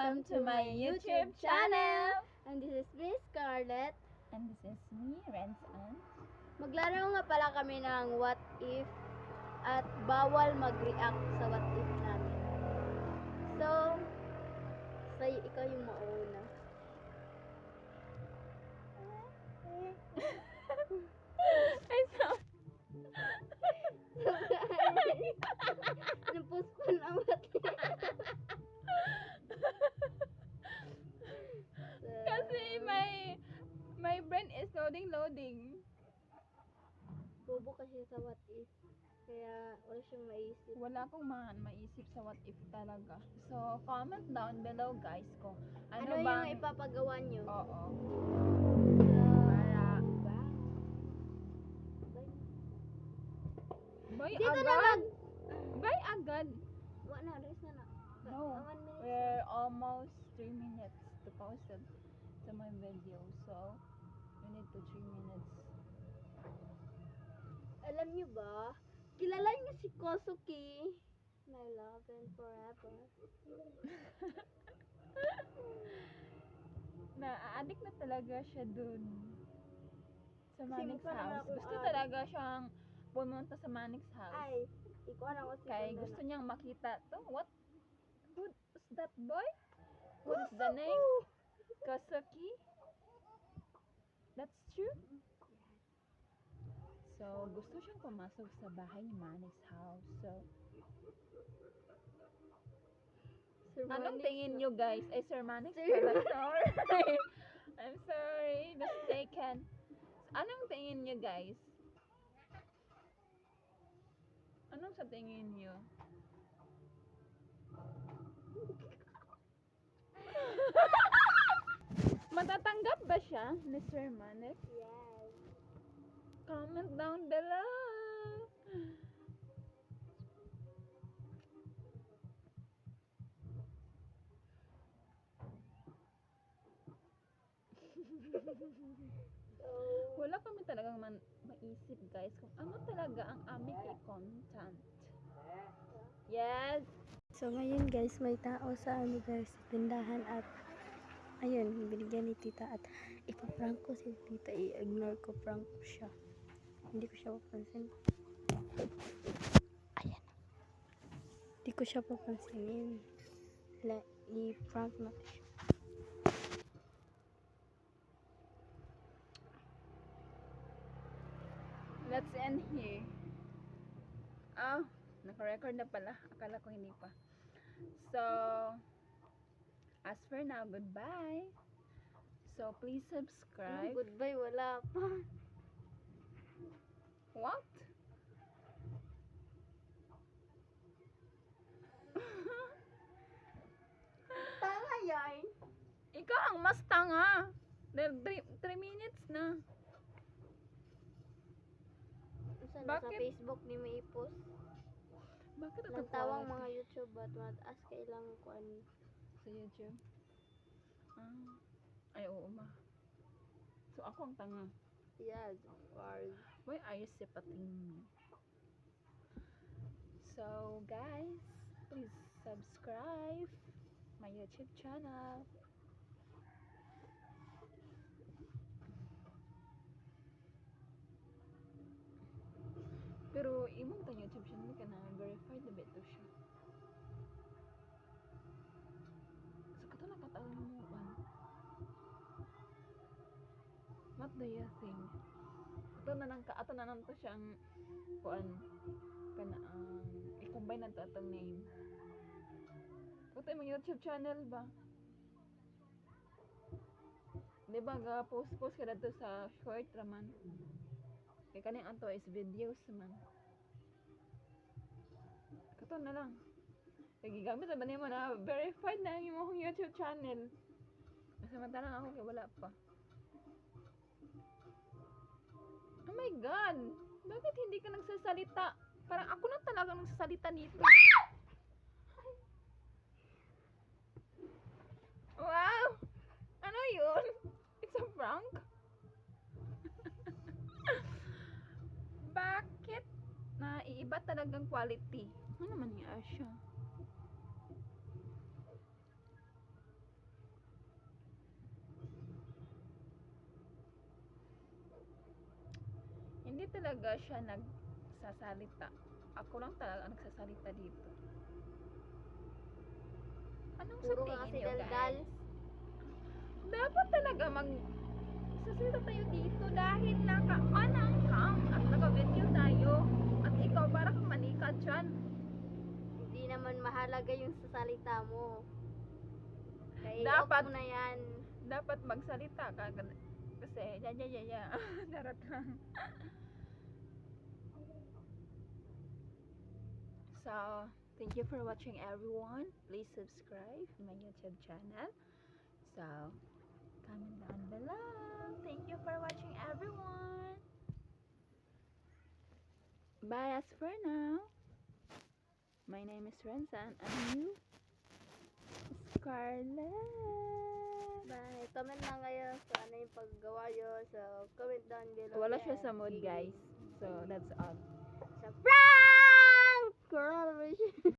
welcome to my YouTube channel! And this is Miss Scarlett. And this is me, Renson. Maglaro nga pala kami ng what if at bawal mag-react sa what if namin. So, sa'yo, ikaw yung mauna. Ay, so... Napuspon ang what if. Kasi my brain is loading. Bobo kasi sa what if. Kaya wala siyang maisip. Wala akong maisip sa what if talaga. So, comment down below guys kung Ano bang... yung ipapagawa nyo? Oo. Para... Bye Dito agad! na mag... Bye agad! Wala na, rest na na. No, 1 minute. we're almost 3 minutes to post it to my video. So, we need to 3 minutes. Alam niyo ba? Kilala niyo si Kosuki. My love and forever. Na-addict na talaga siya dun sa Kasi Manix parang house. ako, Gusto talaga siyang pumunta sa Manix house. Ay, ikaw na ako si Kaya Bunda gusto na. niyang makita to. Who's that boy? What is the name? Kosuki? That's true? So, gusto siyang pumasok sa bahay ni Manix house. So, Sir anong Manix tingin na. nyo guys? Ay, Sir Manix Sir pala. Sorry. I'm sorry. Mistaken. Anong tingin nyo guys? Anong sa tingin nyo? Matatanggap ba siya ni Sir Manix? Yes. Comment down below. So, Wala kami talagang maisip guys kung ano talaga ang aming i-content. Yes. so ngayon guys, may tao sa ano guys, tindahan at ayun, binigyan ni tita at ipaprank ko si tita, i-ignore ko, prank ko siya. Hindi ko siya papansin. Ayan. Hindi ko siya papansinin. I-prank natin siya. Let's end here. Naka-record na pala. Akala ko hindi pa. So, as for now, goodbye. So, please subscribe. Goodbye, wala pa. What? Tanga yan. Ikaw ang mas tanga. 3 minutes na. Sa Bakit? Facebook ni may i-post. Bakit ito Nang tawang quality? mga YouTube at mataas kailang kuan. Sa YouTube? Ay, oo ma. So, ako ang tanga. Yes, of course. Why are you sipating me? So, guys, please subscribe my YouTube channel. Pero, imong tang YouTube channel ka na verified na beto siya. So, kato nakataon mo ba? What do you think? Ato na lang to siyang kuan kana i-combine na to atong name. Kato imong YouTube channel ba? Di ba ga post ka dito sa short raman? Kaya kaning ato is videos man. Kato na lang. Kaya gigamit na ba nimo na verified na ang imong YouTube channel? Samantalang ako kay wala pa. Oh my God! Bakit hindi ka nagsasalita? Parang ako na talaga nagsasalita dito. Wow! Ano yun? It's a prank? Bakit? Naiiba talagang quality. Ano naman niya siya? talaga siya nagsasalita. Ako lang talaga ang nagsasalita dito. Anong sa Puro tingin nga kasi niyo, daldal. guys? Dapat talaga sasalita tayo dito dahil naka-on ang cam at naka-video tayo. At ikaw para kang manika dyan. Hindi naman mahalaga yung sasalita mo. Kaya Dapat- off mo na yan. Dapat magsalita ka. Kasi, ya. Charot lang. So, thank you for watching everyone. Please subscribe my YouTube channel. So, comment down below. Thank you for watching everyone. Bye as for now. My name is Renza and you, Scarlett. Bye. Comment lang kayo sa ano yung paggawa nyo. So, comment down below. Wala yan. siya sa mood, Sige. guys. So, that's all. Sa prank! Coronavirus.